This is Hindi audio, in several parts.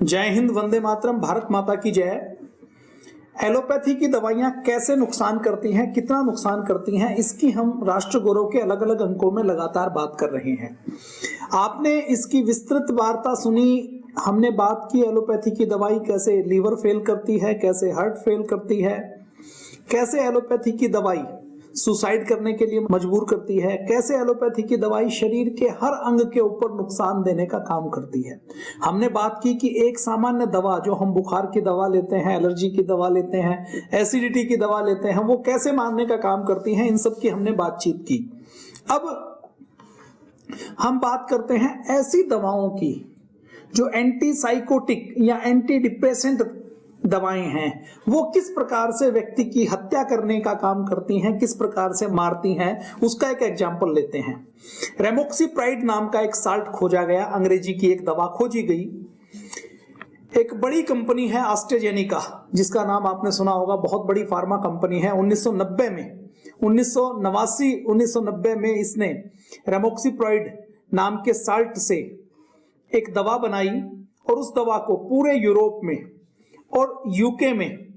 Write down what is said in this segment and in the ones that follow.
जय हिंद, वंदे मातरम, भारत माता की जय। एलोपैथी की दवाइयां कैसे नुकसान करती हैं, कितना नुकसान करती हैं, इसकी हम राष्ट्र गौरव के अलग अलग अंकों में लगातार बात कर रहे हैं। आपने इसकी विस्तृत वार्ता सुनी। हमने बात की एलोपैथी की दवाई कैसे लीवर फेल करती है, कैसे हार्ट फेल करती है, कैसे एलोपैथी की दवाई सुसाइड करने के लिए मजबूर करती है, कैसे एलोपैथी की दवाई शरीर के हर अंग के ऊपर नुकसान देने का काम करती है। हमने बात की कि एक सामान्य दवा जो हम बुखार की दवा लेते हैं, एलर्जी की दवा लेते हैं, एसिडिटी की दवा लेते हैं, वो कैसे मारने का काम करती हैं, इन सब की हमने बातचीत की। अब हम बात करते हैं ऐसी दवाओं की जो एंटीसाइकोटिक या एंटी डिप्रेसेंट दवाएं हैं, वो किस प्रकार से व्यक्ति की हत्या करने का काम करती हैं, किस प्रकार से मारती हैं, उसका एक एग्जांपल लेते हैं। रेमोक्सिप्राइड नाम का एक साल्ट खोजा गया, अंग्रेजी की एक दवा खोजी गई। एक बड़ी कंपनी है एस्ट्राजेनेका, जिसका नाम आपने सुना होगा, बहुत बड़ी फार्मा कंपनी है। 1990 में इसने रेमोक्सिप्राइड नाम के साल्ट से एक दवा बनाई और उस दवा को पूरे यूरोप में और यूके में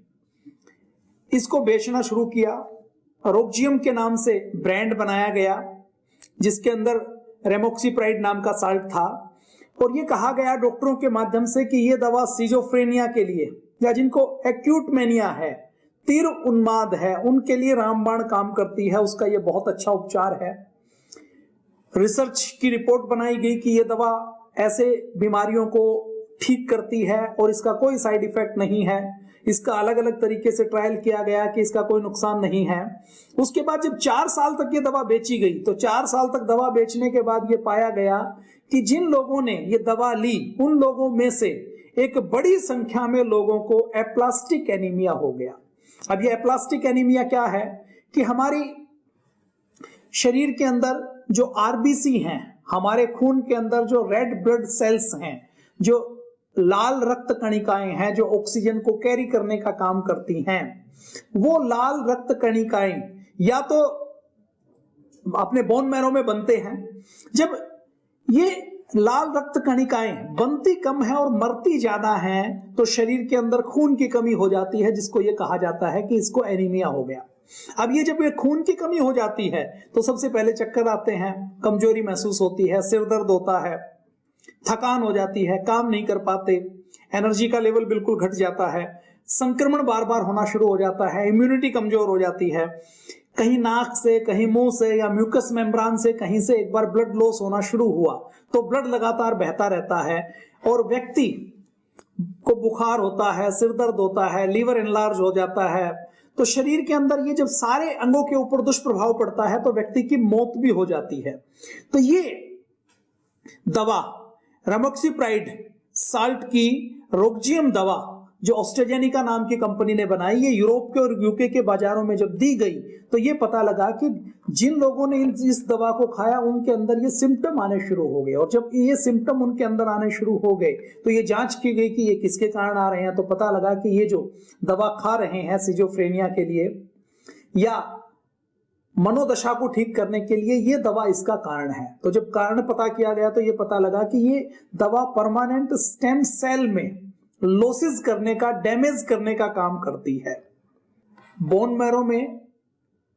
इसको बेचना शुरू किया। रोक्जियम के नाम से ब्रांड बनाया गया, जिसके अंदर रेमोक्सिप्राइड नाम का साल्ट था, और ये कहा गया डॉक्टरों के माध्यम से कि ये दवा सिजोफ्रेनिया के लिए, या जिनको एक्यूट मेनिया है, तीव्र उन्माद है, उनके लिए रामबाण काम करती है, उसका ये बहुत अच्छा उपचार है। रिसर्च की रिपोर्ट बनाई गई कि ये दवा ऐसे बीमारियों को ठीक करती है और इसका कोई साइड इफेक्ट नहीं है। इसका अलग अलग तरीके से ट्रायल किया गया कि इसका कोई नुकसान नहीं है। उसके बाद जब 4 साल तक ये दवा बेची गई, तो 4 साल तक दवा बेचने के बाद ये पाया गया कि जिन लोगों ने ये दवा ली, उन लोगों में से एक बड़ी संख्या में लोगों को एप्लास्टिक एनीमिया हो गया। अब ये एप्लास्टिक एनीमिया क्या है कि हमारी शरीर के अंदर जो आरबीसी हैं, हमारे खून के अंदर जो रेड ब्लड सेल्स हैं, जो लाल रक्त कणिकाएं हैं, जो ऑक्सीजन को कैरी करने का काम करती हैं, वो लाल रक्त कणिकाएं या तो अपने बोन मैरो में बनते हैं। जब ये लाल रक्त कणिकाएं बनती कम है और मरती ज्यादा हैं, तो शरीर के अंदर खून की कमी हो जाती है, जिसको ये कहा जाता है कि इसको एनीमिया हो गया। अब ये जब ये खून की कमी हो जाती है तो सबसे पहले चक्कर आते हैं, कमजोरी महसूस होती है, सिर दर्द होता है, थकान हो जाती है, काम नहीं कर पाते, एनर्जी का लेवल बिल्कुल घट जाता है, संक्रमण बार बार होना शुरू हो जाता है, इम्यूनिटी कमजोर हो जाती है, कहीं नाक से, कहीं मुंह से या म्यूकस मेम्ब्रान से कहीं से एक बार ब्लड लॉस होना शुरू हुआ तो ब्लड लगातार बहता रहता है और व्यक्ति को बुखार होता है, सिर दर्द होता है, लीवर एनलार्ज हो जाता है। तो शरीर के अंदर ये जब सारे अंगों के ऊपर दुष्प्रभाव पड़ता है तो व्यक्ति की मौत भी हो जाती है। तो ये दवा रेमोक्सिप्राइड साल्ट की रोक्जियम दवा जो एस्ट्राजेनेका नाम की कंपनी ने बनाई, ये यूरोप के और यूके के बाजारों में जब दी गई तो ये पता लगा कि जिन लोगों ने इस दवा को खाया उनके अंदर ये सिम्टम आने शुरू हो गए, और जब ये सिम्टम उनके अंदर आने शुरू हो गए तो ये जांच की गई कि ये किसके कारण आ रहे हैं। तो पता लगा कि ये जो दवा खा रहे हैं सिजोफ्रेनिया के लिए या मनोदशा को ठीक करने के लिए, ये दवा इसका कारण है। तो जब कारण पता किया गया तो ये पता लगा कि ये दवा परमानेंट स्टेम सेल में लॉसेस करने का, डैमेज करने का काम करती है। बोन मैरो में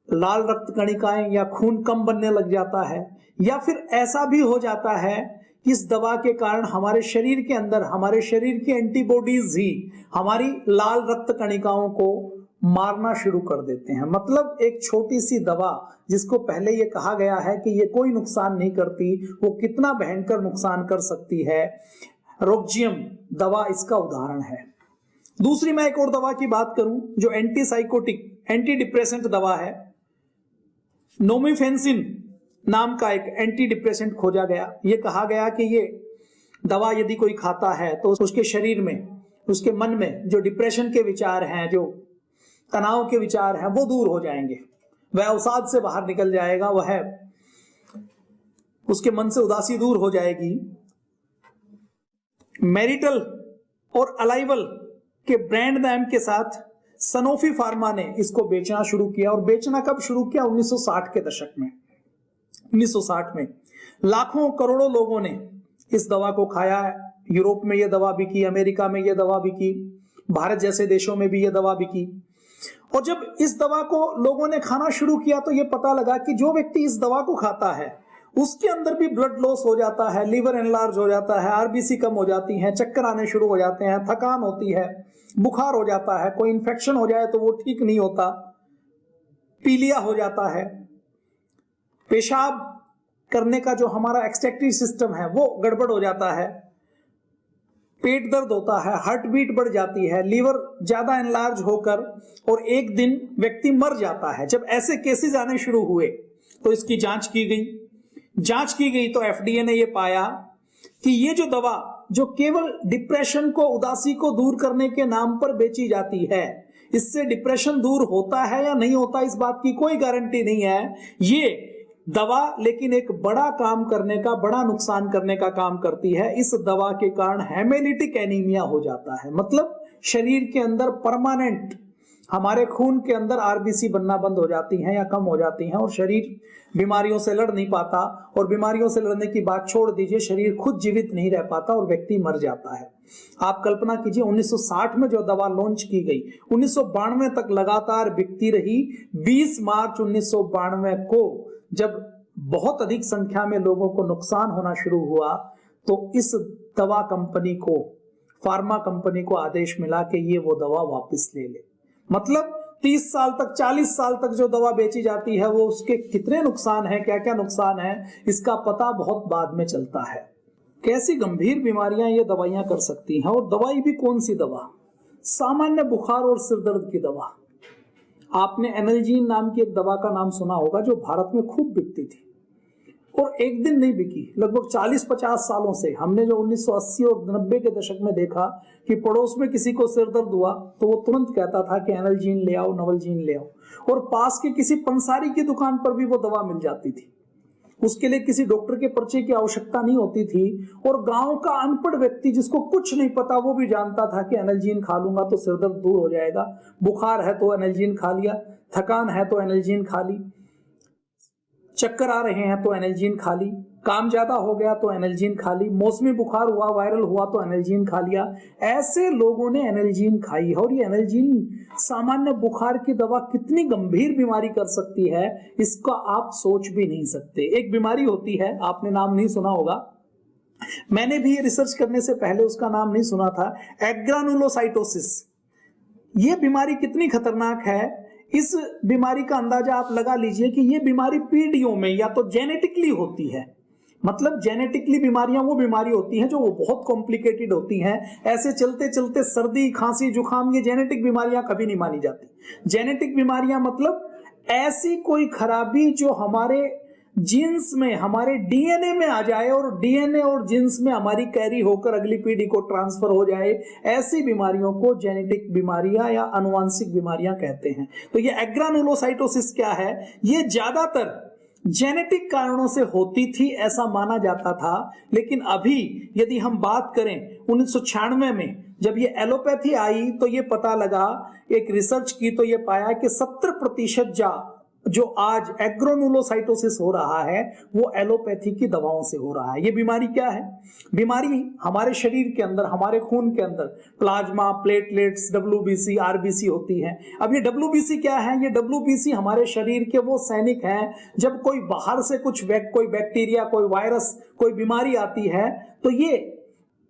लाल रक्त कणिकाएं या खून कम बनने लग जाता है, या फिर ऐसा भी हो जाता है कि इस दवा के कारण हमारे शरीर के अंदर, हमारे शरीर की एंटीबॉडीज ही हमारी लाल रक्त कणिकाओं को मारना शुरू कर देते हैं। मतलब एक छोटी सी दवा जिसको पहले ये कहा गया है कि ये कोई नुकसान नहीं करती, वो कितना भयंकर नुकसान कर सकती है। रोक्जियम दवा इसका उदाहरण है। दूसरी मैं एक और दवा की बात करूं जो एंटीसाइकोटिक, एंटी डिप्रेसेंट दवा है। नोमिफेंसिन नाम का एक एंटी डिप्रेसेंट खोजा गया। ये कहा गया कि ये दवा यदि कोई खाता है तो उसके शरीर में, उसके मन में जो डिप्रेशन के विचार हैं, जो तनाव के विचार हैं, वो दूर हो जाएंगे, वह अवसाद से बाहर निकल जाएगा, वह उसके मन से उदासी दूर हो जाएगी। मैरिटल और अलाइवल के ब्रांड नेम के साथ सनोफी फार्मा ने इसको बेचना शुरू किया। और बेचना कब शुरू किया? 1960 के दशक में। 1960 में लाखों करोड़ों लोगों ने इस दवा को खाया है। यूरोप में ये दवा बिकी, अमेरिका में ये दवा बिकी, भारत जैसे देशों में भी ये दवा बिकी। और जब इस दवा को लोगों ने खाना शुरू किया तो ये पता लगा कि जो व्यक्ति इस दवा को खाता है उसके अंदर भी ब्लड लॉस हो जाता है, लीवर एनलार्ज हो जाता है, आरबीसी कम हो जाती हैं, चक्कर आने शुरू हो जाते हैं, थकान होती है, बुखार हो जाता है, कोई इन्फेक्शन हो जाए तो वो ठीक नहीं होता, पीलिया हो जाता है, पेशाब करने का जो हमारा एक्सट्रैक्टिव सिस्टम है वो गड़बड़ हो जाता है, पेट दर्द होता है, हार्ट बीट बढ़ जाती है, लीवर ज्यादा एनलार्ज होकर और एक दिन व्यक्ति मर जाता है। जब ऐसे केसेस आने शुरू हुए तो इसकी जांच की गई तो एफडीए ने यह पाया कि ये जो दवा जो केवल डिप्रेशन को, उदासी को दूर करने के नाम पर बेची जाती है, इससे डिप्रेशन दूर होता है या नहीं होता इस बात की कोई गारंटी नहीं है ये दवा, लेकिन एक बड़ा काम करने का, बड़ा नुकसान करने का काम करती है। इस दवा के कारण हेमोलिटिक एनीमिया हो जाता है, मतलब शरीर के अंदर परमानेंट हमारे खून के अंदर आरबीसी बनना बंद हो जाती हैं या कम हो जाती हैं और शरीर बीमारियों से लड़ नहीं पाता, और बीमारियों से लड़ने की बात छोड़ दीजिए, शरीर खुद जीवित नहीं रह पाता और व्यक्ति मर जाता है। आप कल्पना कीजिए 1960 में जो दवा लॉन्च की गई 1992 तक लगातार बिकती रही। 20 मार्च 1992 को जब बहुत अधिक संख्या में लोगों को नुकसान होना शुरू हुआ तो इस दवा कंपनी को, फार्मा कंपनी को आदेश मिला कि ये वो दवा वापस ले ले। मतलब 30 साल तक, 40 साल तक जो दवा बेची जाती है वो उसके कितने नुकसान है, क्या क्या नुकसान है, इसका पता बहुत बाद में चलता है। कैसी गंभीर बीमारियां ये दवाइयां कर सकती हैं, और दवाई भी कौन सी दवा, सामान्य बुखार और सिरदर्द की दवा। आपने एनाल्जीन नाम की एक दवा का नाम सुना होगा जो भारत में खूब बिकती थी और एक दिन नहीं बिकी, लगभग 40-50 सालों से। हमने जो 1980 और 90 के दशक में देखा कि पड़ोस में किसी को सिर दर्द हुआ तो वो तुरंत कहता था कि एनाल्जीन ले आओ, नवल्जीन ले आओ, और पास के किसी पंसारी की दुकान पर भी वो दवा मिल जाती थी। उसके लिए किसी डॉक्टर के पर्चे की आवश्यकता नहीं होती थी, और गांव का अनपढ़ व्यक्ति जिसको कुछ नहीं पता वो भी जानता था कि एनाल्जीन खा लूंगा तो सिरदर्द दूर हो जाएगा, बुखार है तो एनाल्जीन खा लिया, थकान है तो एनाल्जीन खा ली, चक्कर आ रहे हैं तो एनाल्जीन खा ली, काम ज्यादा हो गया तो एनाल्जीन खा ली, मौसमी बुखार हुआ, वायरल हुआ तो एनाल्जीन खा लिया। ऐसे लोगों ने एनाल्जीन खाई है, और ये एनाल्जीन सामान्य बुखार की दवा कितनी गंभीर बीमारी कर सकती है इसका आप सोच भी नहीं सकते। एक बीमारी होती है, आपने नाम नहीं सुना होगा, मैंने भी रिसर्च करने से पहले उसका नाम नहीं सुना था, एग्रानुलोसाइटोसिस। ये बीमारी कितनी खतरनाक है, इस बीमारी का अंदाजा आप लगा लीजिए कि ये बीमारी पीढ़ियों में या तो जेनेटिकली होती है, मतलब जेनेटिकली बीमारियां वो बीमारी होती हैं जो वो बहुत कॉम्प्लिकेटेड होती हैं। ऐसे चलते चलते सर्दी, खांसी, जुकाम, ये जेनेटिक बीमारियां कभी नहीं मानी जाती। जेनेटिक बीमारियां मतलब ऐसी कोई खराबी जो हमारे जीन्स में, हमारे डीएनए में आ जाए और डीएनए और जीन्स में हमारी कैरी होकर अगली पीढ़ी को ट्रांसफर हो जाए, ऐसी बीमारियों को जेनेटिक बीमारियां या आनुवांशिक बीमारियां कहते हैं। तो ये एग्रानुलोसाइटोसिस क्या है, ये ज्यादातर जेनेटिक कारणों से होती थी ऐसा माना जाता था, लेकिन अभी यदि हम बात करें 1996 में जब ये एलोपैथी आई तो ये पता लगा, एक रिसर्च की तो ये पाया कि 70% जो आज एग्रानुलोसाइटोसिस हो रहा है वो एलोपैथी की दवाओं से हो रहा है। ये बीमारी क्या है, बीमारी हमारे शरीर के अंदर, हमारे खून के अंदर प्लाज्मा, प्लेटलेट्स, डब्ल्यूबीसी, आरबीसी होती है। अब ये डब्ल्यूबीसी क्या है, ये डब्ल्यूबीसी हमारे शरीर के वो सैनिक हैं, जब कोई बाहर से कोई बैक्टीरिया, कोई वायरस, कोई बीमारी आती है तो ये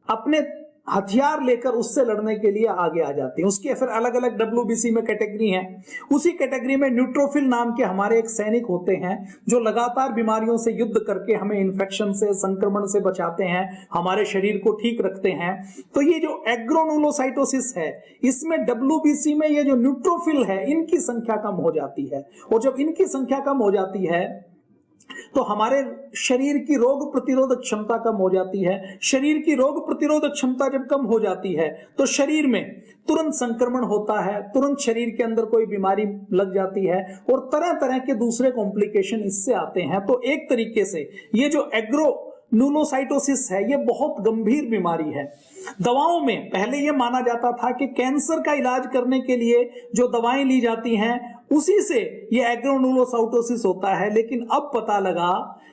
अपने हथियार लेकर उससे लड़ने के लिए आगे आ जाती है। उसके फिर अलग अलग डब्ल्यूबीसी में कैटेगरी हैं। उसी कैटेगरी में न्यूट्रोफिल नाम के हमारे एक सैनिक होते हैं जो लगातार बीमारियों से युद्ध करके हमें इन्फेक्शन से, संक्रमण से बचाते हैं, हमारे शरीर को ठीक रखते हैं। तो ये जो एग्रानुलोसाइटोसिस है, इसमें डब्ल्यूबीसी में ये जो न्यूट्रोफिल है इनकी संख्या कम हो जाती है, और जब इनकी संख्या कम हो जाती है तो हमारे शरीर की रोग प्रतिरोधक क्षमता कम हो जाती है। शरीर की रोग प्रतिरोधक क्षमता जब कम हो जाती है तो शरीर में तुरंत संक्रमण होता है, तुरंत शरीर के अंदर कोई बीमारी लग जाती है, और तरह तरह के दूसरे कॉम्प्लिकेशन इससे आते हैं। तो एक तरीके से ये जो एग्रानुलोसाइटोसिस है ये बहुत गंभीर बीमारी है। दवाओं में पहले ये माना जाता था कि कैंसर का इलाज करने के लिए जो दवाएं ली जाती हैं उसी से ये एग्रानुलोसाइटोसिस होता है, लेकिन अब पता लगा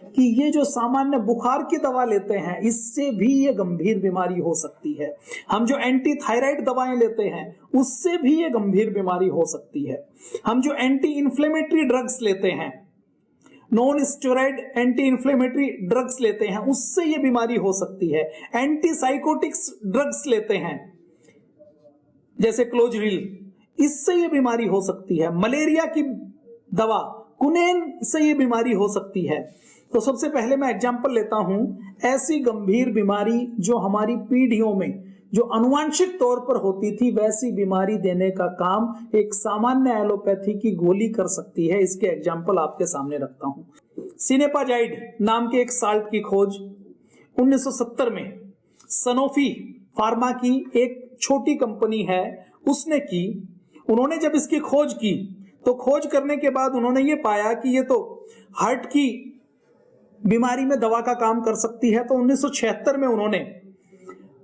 कि ये जो सामान्य बुखार की दवा लेते हैं इससे भी ये गंभीर बीमारी हो सकती है। हम जो एंटी थायराइड दवाएं लेते हैं उससे भी ये गंभीर बीमारी हो सकती है। हम जो एंटी इंफ्लेमेटरी ड्रग्स लेते हैं, non steroid anti inflammatory drugs लेते हैं, उससे ये बीमारी हो सकती है। एंटी साइकोटिक्स ड्रग्स लेते हैं जैसे क्लोजरिल, इससे ये बीमारी हो सकती है। मलेरिया की दवा कुनेन से ये बीमारी हो सकती है। तो सबसे पहले मैं एग्जांपल लेता हूं, ऐसी गंभीर बीमारी जो हमारी पीढ़ियों में जो अनुवांशिक तौर पर होती थी, वैसी बीमारी देने का काम एक सामान्य एलोपैथी की गोली कर सकती है। इसके एग्जांपल आपके सामने रखता हूं। सिनेपाजाइड नाम के एक साल्ट की खोज 1970 में सनोफी फार्मा की एक छोटी कंपनी है उसने की। उन्होंने जब इसकी खोज की तो खोज करने के बाद उन्होंने ये पाया कि ये तो हार्ट की बीमारी में दवा का काम कर सकती है। तो 1976 में उन्होंने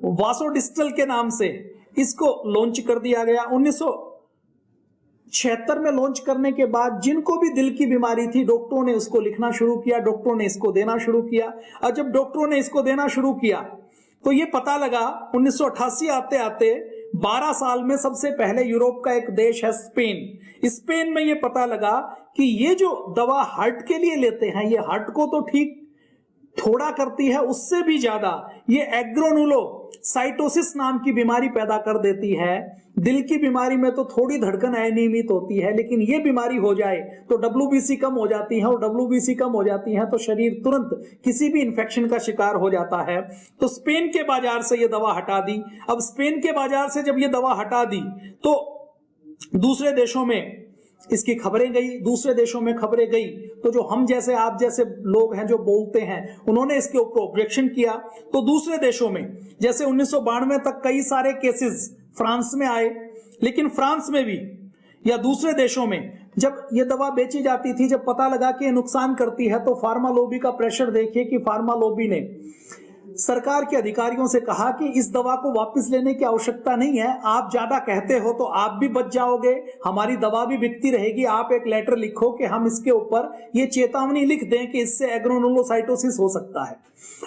वासोडिस्टल के नाम से इसको लॉन्च कर दिया गया। 1976 में लॉन्च करने के बाद जिनको भी दिल की बीमारी थी, डॉक्टरों ने उसको लिखना शुरू किया, डॉक्टरों ने इसको देना शुरू किया। और जब डॉक्टरों ने इसको देना शुरू किया तो ये पता लगा 1988 आते आते 12 साल में सबसे पहले यूरोप का एक देश है स्पेन। स्पेन में ये पता लगा कि ये जो दवा हार्ट के लिए लेते हैं, ये हार्ट को तो ठीक थोड़ा करती है, उससे भी ज्यादा ये एग्रोनुलोसाइटोसिस नाम की बीमारी पैदा कर देती है। दिल की बीमारी में तो थोड़ी धड़कन अनियमित होती है, लेकिन ये बीमारी हो जाए तो WBC कम हो जाती है, और WBC कम हो जाती है तो शरीर तुरंत किसी भी इंफेक्शन का शिकार हो जाता है। तो स्पेन के बाजार से ये दवा हटा दी। अब स्पेन के बाजार से जब ये दवा हटा दी तो दूसरे देशों में इसकी खबरें गई, दूसरे देशों में खबरें गई तो जो हम जैसे आप जैसे लोग हैं जो बोलते हैं, उन्होंने इसके ऊपर ऑब्जेक्शन किया। तो दूसरे देशों में जैसे 1992 तक कई सारे केसेस फ्रांस में आए, लेकिन फ्रांस में भी या दूसरे देशों में जब ये दवा बेची जाती थी, जब पता लगा कि ये नुकसान करती है, तो फार्मा लॉबी का प्रेशर देखिए कि फार्मा लॉबी ने सरकार के अधिकारियों से कहा कि इस दवा को वापस लेने की आवश्यकता नहीं है, आप ज्यादा कहते हो तो आप भी बच जाओगे, हमारी दवा भी बिकती रहेगी। आप एक लेटर लिखो कि हम इसके ऊपर ये चेतावनी लिख दें कि इससे एग्रोनुलोसाइटोसिस हो सकता है।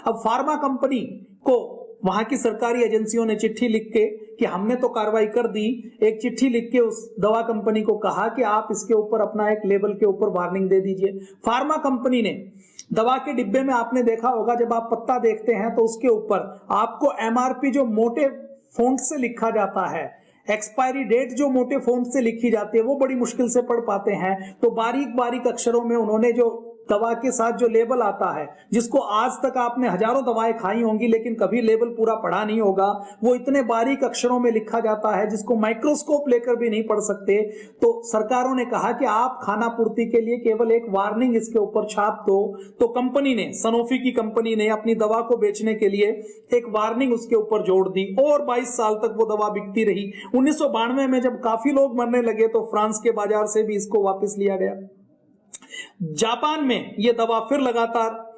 अब फार्मा कंपनी को वहां की सरकारी एजेंसियों ने चिट्ठी लिख के कि हमने तो कार्रवाई कर दी, एक चिट्ठी लिख के उस दवा कंपनी को कहा कि आप इसके ऊपर अपना एक लेबल के ऊपर वार्निंग दे दीजिए। फार्मा कंपनी ने दवा के डिब्बे में, आपने देखा होगा जब आप पत्ता देखते हैं तो उसके ऊपर आपको MRP जो मोटे फॉन्ट से लिखा जाता है, एक्सपायरी डेट जो मोटे फॉन्ट से लिखी जाती है, वो बड़ी मुश्किल से पढ़ पाते हैं। तो बारीक बारीक अक्षरों में उन्होंने जो दवा के साथ जो लेबल आता है, जिसको आज तक आपने हजारों दवाएं खाई होंगी लेकिन कभी लेबल पूरा पढ़ा नहीं होगा, वो इतने बारीक अक्षरों में लिखा जाता है जिसको माइक्रोस्कोप लेकर भी नहीं पढ़ सकते। तो सरकारों ने कहा कि आप खाना पूर्ति के लिए केवल एक वार्निंग इसके ऊपर छाप दो। तो कंपनी ने, सनोफी की कंपनी ने अपनी दवा को बेचने के लिए एक वार्निंग उसके ऊपर जोड़ दी और 22 साल तक वो दवा बिकती रही। 1992 में जब काफी लोग मरने लगे तो फ्रांस के बाजार से भी इसको वापस लिया गया। जापान में यह दवा फिर लगातार,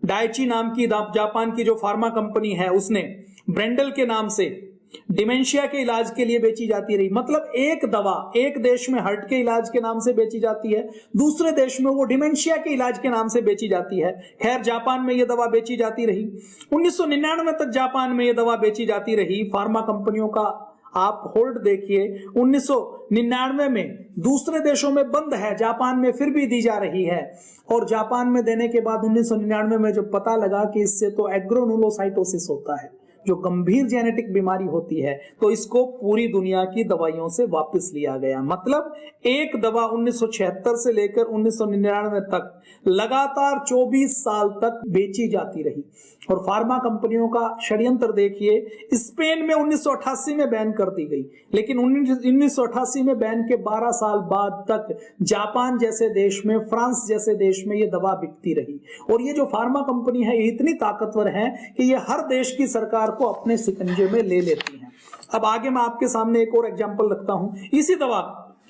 डाइची नाम की जापान की जो फार्मा कंपनी है उसने ब्रेंडल के नाम से डिमेंशिया के इलाज के लिए बेची जाती रही। मतलब एक दवा एक देश में हार्ट के इलाज के नाम से बेची जाती है, दूसरे देश में वो डिमेंशिया के इलाज के नाम से बेची जाती है। खैर जापान में यह दवा बेची जाती रही। 1999 तक जापान में यह दवा बेची जाती रही। फार्मा कंपनियों का आप होल्ड देखिए, 1999 में दूसरे देशों में बंद है, जापान में फिर भी दी जा रही है। और जापान में देने के बाद 1999 में जब पता लगा कि इससे तो एग्रोनुलोसाइटोसिस होता है, जो गंभीर जेनेटिक बीमारी होती है, तो इसको पूरी दुनिया की दवाइयों से वापस लिया गया। मतलब एक दवा 1976 से लेकर 1999 तक लगातार 24 साल तक बेची जाती रही। और फार्मा कंपनियों का षड्यंत्र देखिए, स्पेन में 1988 में बैन कर दी गई, लेकिन 1988 में बैन के 12 साल बाद तक जापान जैसे देश में, फ्रांस जैसे देश में ये दवा बिकती रही। और ये जो फार्मा कंपनी है ये इतनी ताकतवर है कि ये हर देश की सरकार को अपने शिकंजे में ले लेती हैं। अब आगे मैं आपके सामने एक और एग्जांपल रखता हूं। इसी दवा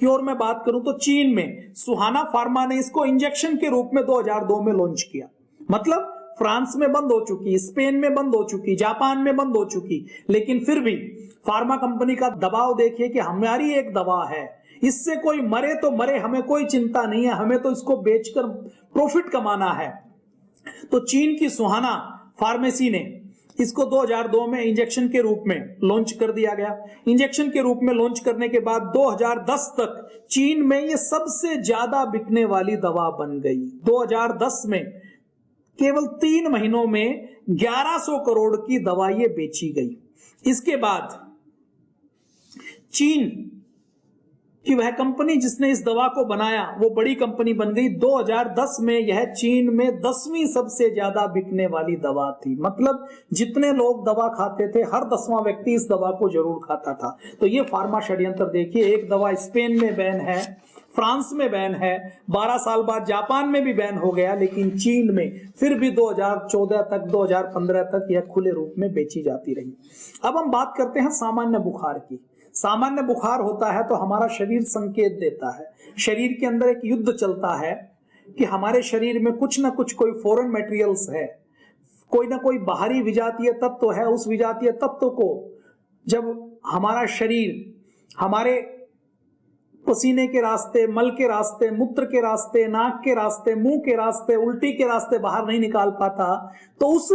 की ओर मैं बात करूं तो चीन में सुहाना फार्मा ने इसको इंजेक्शन के रूप में 2002 में लॉन्च किया। मतलब फ्रांस में बंद हो चुकी, स्पेन में बंद हो चुकी, जापान में बंद हो चुकी, लेकिन फिर भी फार्मा कंपनी का दबाव देखिए कि हमारी एक दवा है, इससे कोई मरे तो मरे, हमें कोई चिंता नहीं है, हमें तो इसको बेचकर प्रॉफिट कमाना है। तो चीन की सुहाना फार्मेसी ने इसको 2002 में इंजेक्शन के रूप में लॉन्च कर दिया गया। इंजेक्शन के रूप में लॉन्च करने के बाद 2010 तक चीन में ये सबसे ज्यादा बिकने वाली दवा बन गई। 2010 में केवल 3 महीनों में 1100 करोड़ की दवा ये बेची गई। इसके बाद चीन कि वह कंपनी जिसने इस दवा को बनाया वो बड़ी कंपनी बन गई। 2010 में यह चीन में 10वीं सबसे ज्यादा बिकने वाली दवा थी। मतलब जितने लोग दवा खाते थे हर 10वां व्यक्ति इस दवा को जरूर खाता था। तो ये फार्मा षड्यंत्र देखिए, एक दवा स्पेन में बैन है, फ्रांस में बैन है, 12 साल बाद जापान में भी बैन हो गया, लेकिन चीन में फिर भी 2014 तक 2015 तक यह खुले रूप में बेची जाती रही। अब हम बात करते हैं सामान्य बुखार की। सामान्य बुखार होता है तो हमारा शरीर संकेत देता है, शरीर के अंदर एक युद्ध चलता है कि हमारे शरीर में कुछ ना कुछ कोई फॉरेन मटेरियल्स है, कोई ना कोई बाहरी विजातीय तत्व है। उस विजातीय तत्व को जब हमारा शरीर हमारे पसीने के रास्ते, मल के रास्ते, मूत्र के रास्ते, नाक के रास्ते, मुंह के रास्ते, उल्टी के रास्ते बाहर नहीं निकाल पाता, तो उस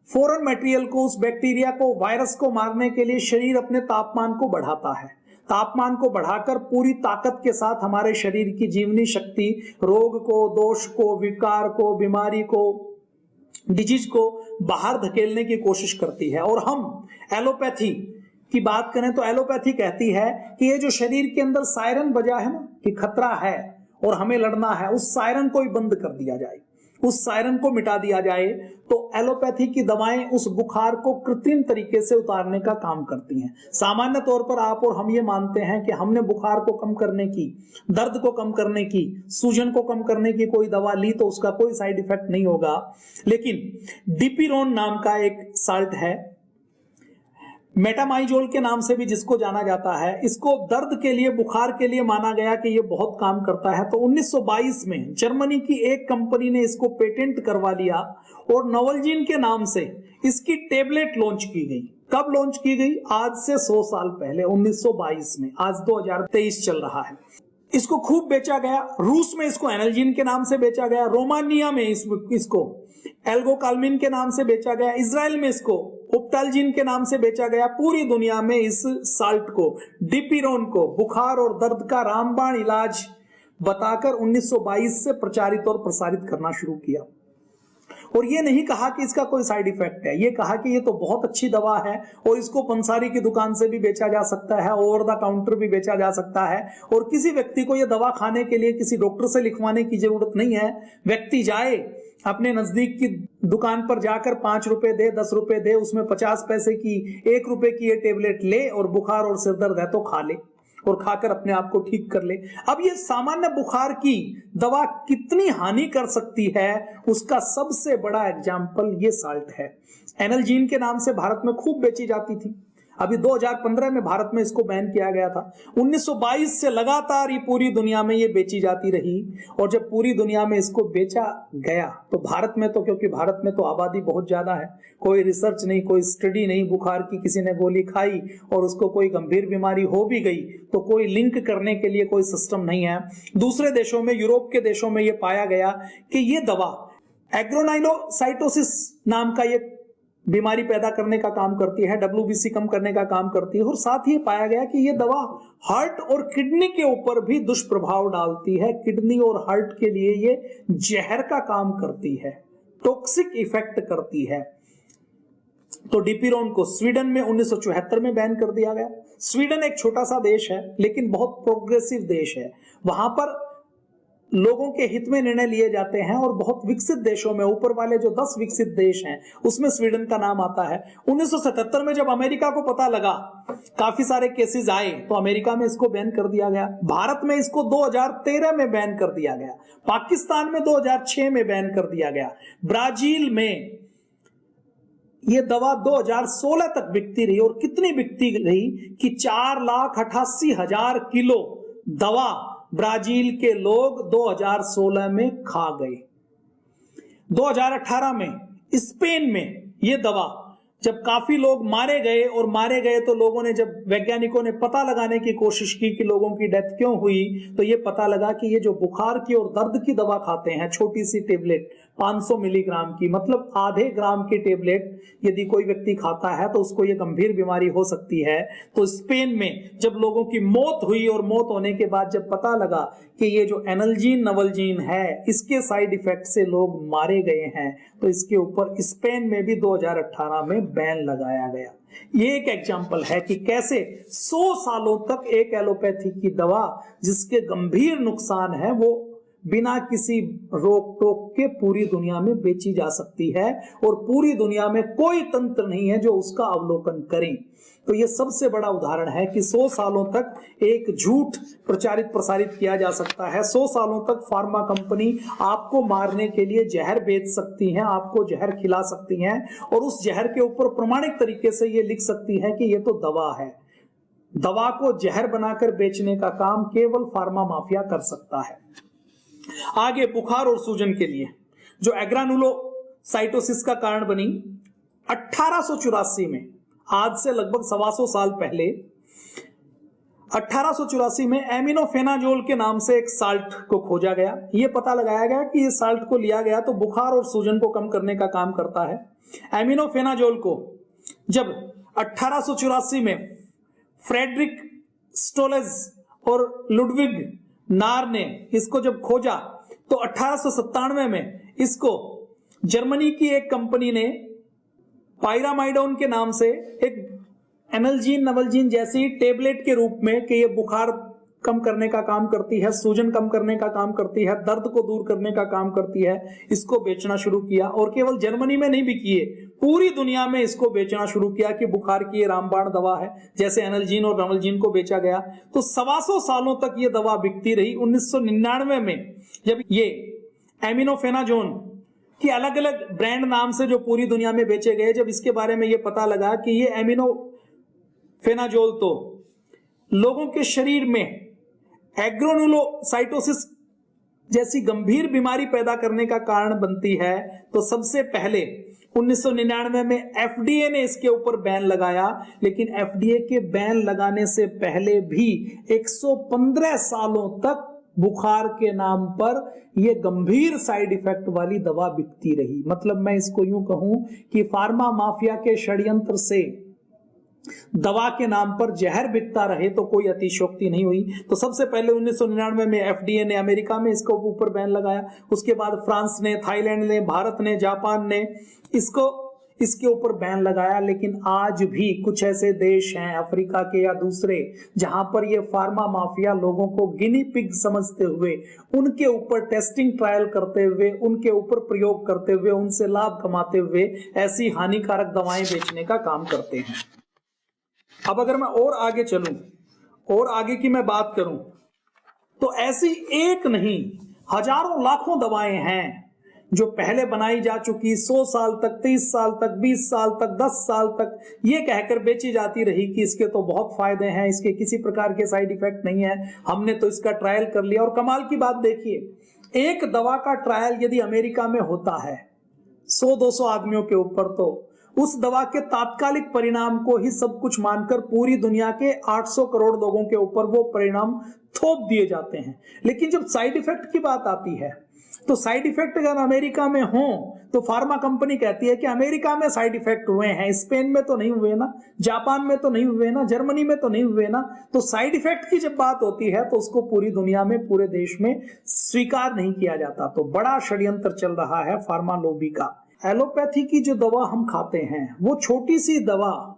फॉरेन मटेरियल को, उस बैक्टीरिया को, वायरस को मारने के लिए शरीर अपने तापमान को बढ़ाता है। तापमान को बढ़ाकर पूरी ताकत के साथ हमारे शरीर की जीवनी शक्ति रोग को, दोष को, विकार को, बीमारी को, डिजीज को बाहर धकेलने की कोशिश करती है। और हम एलोपैथी की बात करें तो एलोपैथी कहती है कि ये जो शरीर के अंदर सायरन बजा है ना कि खतरा है और हमें लड़ना है, उस सायरन को ही बंद कर दिया जाए, उस सायरन को मिटा दिया जाए। तो एलोपैथी की दवाएं उस बुखार को कृत्रिम तरीके से उतारने का काम करती हैं। सामान्य तौर पर आप और हम ये मानते हैं कि हमने बुखार को कम करने की, दर्द को कम करने की, सूजन को कम करने की कोई दवा ली तो उसका कोई साइड इफेक्ट नहीं होगा। लेकिन डिपिरोन नाम का एक साल्ट है, मेटामाइजोल के नाम से भी जिसको जाना जाता है, इसको दर्द के लिए, बुखार के लिए माना गया कि ये बहुत काम करता है। तो 1922 में जर्मनी की एक कंपनी ने इसको पेटेंट करवा लिया और नोवल्जीन के नाम से इसकी टेबलेट लॉन्च की गई। कब लॉन्च की गई? आज से 100 साल पहले, 1922 में। आज 2023 चल रहा है। इसको खूब बेचा गया। रूस में इसको एनाल्जीन के नाम से बेचा गया, रोमानिया में इसको एल्गोकाल्मिन के नाम से बेचा गया, इजराइल में इसको ओप्टाल्जिन के नाम से बेचा गया। पूरी दुनिया में इस साल्ट को, डिपिरोन को, बुखार और दर्द का रामबाण इलाज बताकर 1922 से प्रचारित और प्रसारित करना शुरू किया। और ये नहीं कहा कि इसका कोई साइड इफेक्ट है, ये कहा कि ये तो बहुत अच्छी दवा है और इसको पंसारी की दुकान से भी बेचा जा सकता है, ओवर द काउंटर भी बेचा जा सकता है, और किसी व्यक्ति को ये दवा खाने के लिए किसी डॉक्टर से लिखवाने की जरूरत नहीं है। व्यक्ति जाए अपने नजदीक की दुकान पर जाकर 5 रुपए दे, 10 रुपए दे, उसमें 50 पैसे की, 1 रुपए की ये टेबलेट ले और बुखार और सिर दर्द है तो खा ले और खाकर अपने आप को ठीक कर ले। अब ये सामान्य बुखार की दवा कितनी हानि कर सकती है उसका सबसे बड़ा एग्जाम्पल ये साल्ट है। एनाल्जीन के नाम से भारत में खूब बेची जाती थी। अभी 2015 में भारत में इसको बैन किया गया था। 1922 से लगातार ये पूरी दुनिया में ये बेची जाती रही, और जब पूरी दुनिया में इसको बेचा गया तो भारत में तो, क्योंकि भारत में तो आबादी बहुत ज्यादा है, कोई रिसर्च नहीं, कोई स्टडी नहीं, बुखार की किसी ने गोली खाई और उसको कोई गंभीर बीमारी हो भी गई तो कोई लिंक करने के लिए कोई सिस्टम नहीं है। दूसरे देशों में, यूरोप के देशों में ये पाया गया कि ये दवा एग्रोनाइलोसाइटोसिस नाम का ये बीमारी पैदा करने का काम करती है, WBC कम करने का काम करती है, और साथ ही पाया गया कि ये दवा हार्ट और किडनी के ऊपर भी दुष्प्रभाव डालती है। किडनी और हार्ट के लिए ये जहर का काम करती है, टॉक्सिक इफेक्ट करती है। तो डिपिरोन को स्वीडन में 1974 में बैन कर दिया गया। स्वीडन एक छोटा सा देश है लेकिन बहुत प्रोग्रेसिव देश है। वहां पर लोगों के हित में निर्णय लिए जाते हैं, और बहुत विकसित देशों में, ऊपर वाले जो 10 विकसित देश हैं उसमें स्वीडन का नाम आता है। 1977 में जब अमेरिका को पता लगा, काफी सारे केसेस आए, तो अमेरिका में इसको बैन कर दिया गया। भारत में इसको 2013 में बैन कर दिया गया। पाकिस्तान में 2006 में बैन कर दिया गया। ब्राजील में ये दवा 2016 तक बिकती रही, और कितनी बिकती रही कि 4,88,000 किलो दवा ब्राजील के लोग 2016 में खा गए। 2018 में स्पेन में ये दवा जब काफी लोग मारे गए तो लोगों ने, जब वैज्ञानिकों ने पता लगाने की कोशिश की कि लोगों की डेथ क्यों हुई, तो ये पता लगा कि ये जो बुखार की और दर्द की दवा खाते हैं, छोटी सी टेबलेट 500 मिलीग्राम की, मतलब आधे ग्राम की टेबलेट यदि कोई व्यक्ति खाता है तो उसको ये गंभीर बीमारी हो सकती है। तो स्पेन में जब लोगों की मौत हुई और मौत होने के बाद जब पता लगा कि ये जो एनाल्जीन नवल्जीन है इसके साइड इफेक्ट से लोग मारे गए हैं, तो इसके ऊपर स्पेन में भी 2018 में बैन लगाया गया। ये एक एग्जाम्पल है कि कैसे 100 सालों तक एक एलोपैथी की दवा जिसके गंभीर नुकसान है वो बिना किसी रोक टोक के पूरी दुनिया में बेची जा सकती है और पूरी दुनिया में कोई तंत्र नहीं है जो उसका अवलोकन करे। तो ये सबसे बड़ा उदाहरण है कि 100 सालों तक एक झूठ प्रचारित प्रसारित किया जा सकता है। 100 सालों तक फार्मा कंपनी आपको मारने के लिए जहर बेच सकती हैं, आपको जहर खिला सकती हैं और उस जहर के ऊपर प्रमाणिक तरीके से ये लिख सकती है कि ये तो दवा है। दवा को जहर बनाकर बेचने का काम केवल फार्मा माफिया कर सकता है। आगे बुखार और सूजन के लिए जो एग्रानुलोसाइटोसिस का कारण बनी 1884 में, आज से लगभग 125 साल पहले 1884 में एमिनोफेनाजोल के नाम से एक साल्ट को खोजा गया। यह पता लगाया गया कि ये साल्ट को लिया गया तो बुखार और सूजन को कम करने का काम करता है। एमिनोफेनाजोल को जब 1884 में फ्रेडरिक स्टोलेज और लुडविग नार ने इसको जब खोजा तो 1897 में इसको जर्मनी की एक कंपनी ने पायरामाइडोन के नाम से एक एनाल्जीन नवल्जीन जैसी टेबलेट के रूप में कि ये बुखार कम करने का काम करती है, सूजन कम करने का काम करती है, दर्द को दूर करने का काम करती है, इसको बेचना शुरू किया। और केवल जर्मनी में नहीं बिकी है, पूरी दुनिया में इसको बेचना शुरू किया कि बुखार की ये रामबाण दवा है, जैसे एनाल्जीन और नवल्जीन को बेचा गया। तो 125 सालों तक ये दवा बिकती रही। 1999 में जब ये एमिनोफेनाजोन कि अलग अलग ब्रांड नाम से जो पूरी दुनिया में बेचे गए, जब इसके बारे में ये पता लगा कि ये एमिनोफेनाजोल तो लोगों के शरीर में एग्रानुलोसाइटोसिस जैसी गंभीर बीमारी पैदा करने का कारण बनती है, तो सबसे पहले 1999 में एफडीए ने इसके ऊपर बैन लगाया। लेकिन एफडीए के बैन लगाने से पहले भी 115 सालों तक बुखार के नाम पर यह गंभीर साइड इफेक्ट वाली दवा बिकती रही। मतलब मैं इसको यूं कहूं कि फार्मा माफिया के षड्यंत्र से दवा के नाम पर जहर बिकता रहे तो कोई अतिशयोक्ति नहीं हुई। तो सबसे पहले 1999 में एफडीए ने अमेरिका में इसको ऊपर बैन लगाया, उसके बाद फ्रांस ने, थाईलैंड ने, भारत ने, जापान ने इसके ऊपर बैन लगाया। लेकिन आज भी कुछ ऐसे देश हैं अफ्रीका के या दूसरे जहां पर ये फार्मा माफिया लोगों को गिनी पिग समझते हुए उनके ऊपर टेस्टिंग ट्रायल करते हुए, उनके ऊपर प्रयोग करते हुए, उनसे लाभ कमाते हुए ऐसी हानिकारक दवाएं बेचने का काम करते हैं। अब अगर मैं और आगे चलूं और आगे की मैं बात करूं तो ऐसी एक नहीं हजारों लाखों दवाएं हैं जो पहले बनाई जा चुकी, 100 साल तक, 30 साल तक, 20 साल तक, 10 साल तक ये कहकर बेची जाती रही कि इसके तो बहुत फायदे हैं, इसके किसी प्रकार के साइड इफेक्ट नहीं है, हमने तो इसका ट्रायल कर लिया। और कमाल की बात देखिए, एक दवा का ट्रायल यदि अमेरिका में होता है 100-200 आदमियों के ऊपर, तो उस दवा के तात्कालिक परिणाम को ही सब कुछ मानकर पूरी दुनिया के 800 करोड़ लोगों के ऊपर वो परिणाम थोप दिए जाते हैं। लेकिन जब साइड इफेक्ट की बात आती है तो साइड इफेक्ट अगर अमेरिका में हो तो फार्मा कंपनी कहती है कि अमेरिका में साइड इफेक्ट हुए हैं, स्पेन में तो नहीं हुए ना, जापान में तो नहीं हुए ना, जर्मनी में तो नहीं हुए ना। तो साइड इफेक्ट की जब बात होती है तो उसको पूरी दुनिया में, पूरे देश में स्वीकार नहीं किया जाता। तो बड़ा षड्यंत्र चल रहा है फार्मा लॉबी का। एलोपैथी की जो दवा हम खाते हैं वो छोटी सी दवा,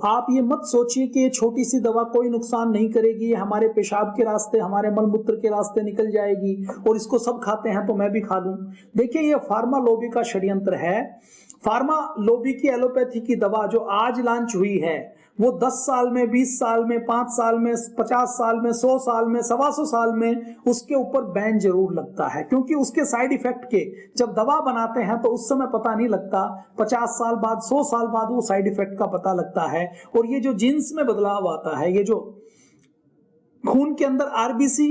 आप ये मत सोचिए कि ये छोटी सी दवा कोई नुकसान नहीं करेगी, हमारे पेशाब के रास्ते, हमारे मलमूत्र के रास्ते निकल जाएगी और इसको सब खाते हैं तो मैं भी खा लूं। देखिए, ये फार्मा लॉबी का षड्यंत्र है। फार्मा लॉबी की एलोपैथी की दवा जो आज लॉन्च हुई है वो 10 साल में, 20 साल में, 5 साल में, 50 साल में, 100 साल में, 125 साल में उसके ऊपर बैन जरूर लगता है, क्योंकि उसके साइड इफेक्ट के जब दवा बनाते हैं तो उस समय पता नहीं लगता, 50 साल बाद, 100 साल बाद वो साइड इफेक्ट का पता लगता है। और ये जो जीन्स में बदलाव आता है, ये जो खून के अंदर आरबीसी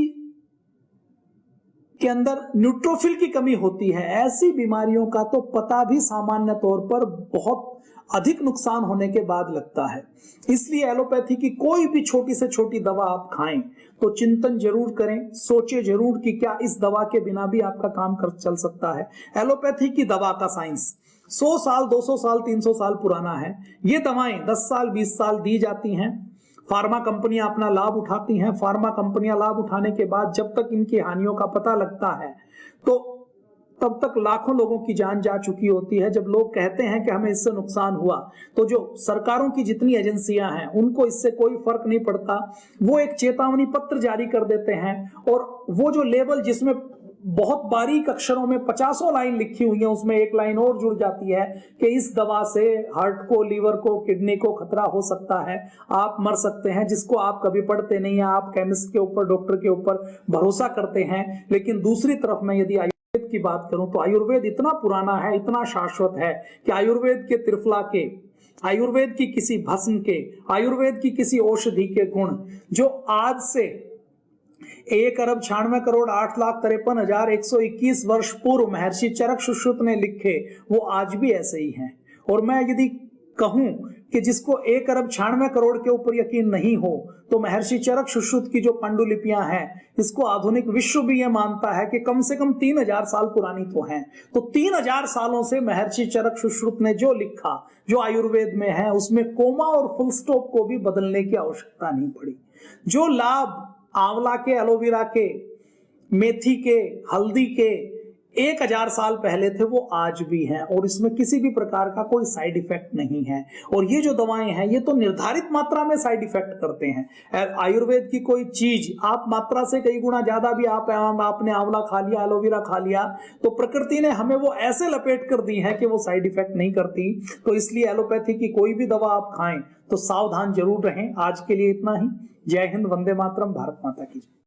के अंदर न्यूट्रोफिल की कमी होती है, ऐसी बीमारियों का तो पता भी सामान्य तौर पर बहुत अधिक नुकसान होने के बाद लगता है। इसलिए एलोपैथी की कोई भी छोटी से छोटी दवा आप खाएं तो चिंतन जरूर करें, सोचे जरूर कि क्या इस दवा के बिना भी आपका काम कर चल सकता है। एलोपैथी की दवा का साइंस 100 साल, 200 साल, 300 साल पुराना है। ये दवाएं 10 साल, 20 साल दी जाती हैं। फार्मा कंपनियां अपना लाभ उठाती हैं। फार्मा कंपनियां लाभ उठाने के बाद जब तक इनकी हानियों का पता लगता है तो तब तक लाखों लोगों की जान जा चुकी होती है। जब लोग कहते हैं कि हमें इससे नुकसान हुआ तो जो सरकारों की जितनी एजेंसियां हैं उनको इससे कोई फर्क नहीं पड़ता। वो एक चेतावनी पत्र जारी कर देते हैं और वो जो लेबल जिसमें बहुत बारीक अक्षरों में 50 लाइन लिखी हुई है उसमें एक लाइन और जुड़ जाती है कि इस दवा से हार्ट को, लीवर को, किडनी को खतरा हो सकता है, आप मर सकते हैं, जिसको आप कभी पढ़ते नहीं है। आप केमिस्ट के ऊपर, डॉक्टर के ऊपर भरोसा करते हैं। लेकिन दूसरी तरफ मैं यदि आयुर्वेद की बात करूं तो आयुर्वेद इतना पुराना है, इतना शाश्वत है कि आयुर्वेद के त्रिफला के, आयुर्वेद की किसी भस्म के, आयुर्वेद की किसी औषधि के गुण जो आज से 1,96,08,53,121 वर्ष पूर्व महर्षि चरक सुश्रुत ने लिखे वो आज भी ऐसे ही हैं। और मैं यदि कहूं कि जिसको 1,96,00,000,000 के ऊपर यकीन नहीं हो तो महर्षि चरक सुश्रुत की जो पांडुलिपियां हैं इसको आधुनिक विश्व भी यह मानता है कि कम से कम 3000 साल पुरानी तो हैं। तो 3000 सालों से महर्षि चरक सुश्रुत ने जो लिखा, जो आयुर्वेद में है, उसमें कोमा और फुल स्टॉप को भी बदलने की आवश्यकता नहीं पड़ी। जो लाभ आंवला के, एलोवेरा के, मेथी के, हल्दी के 1000 साल पहले थे वो आज भी हैं और इसमें किसी भी प्रकार का कोई साइड इफेक्ट नहीं है। और ये जो दवाएं हैं ये तो निर्धारित मात्रा में साइड इफेक्ट करते हैं। आयुर्वेद की कोई चीज आप मात्रा से कई गुना ज्यादा भी आपने आंवला खा लिया, एलोवेरा खा लिया तो प्रकृति ने हमें वो ऐसे लपेट कर दी है कि वो साइड इफेक्ट नहीं करती। तो इसलिए एलोपैथी की कोई भी दवा आप खाएं तो सावधान जरूर रहें। आज के लिए इतना ही। जय हिंद, वंदे मातरम, भारत माता की जय।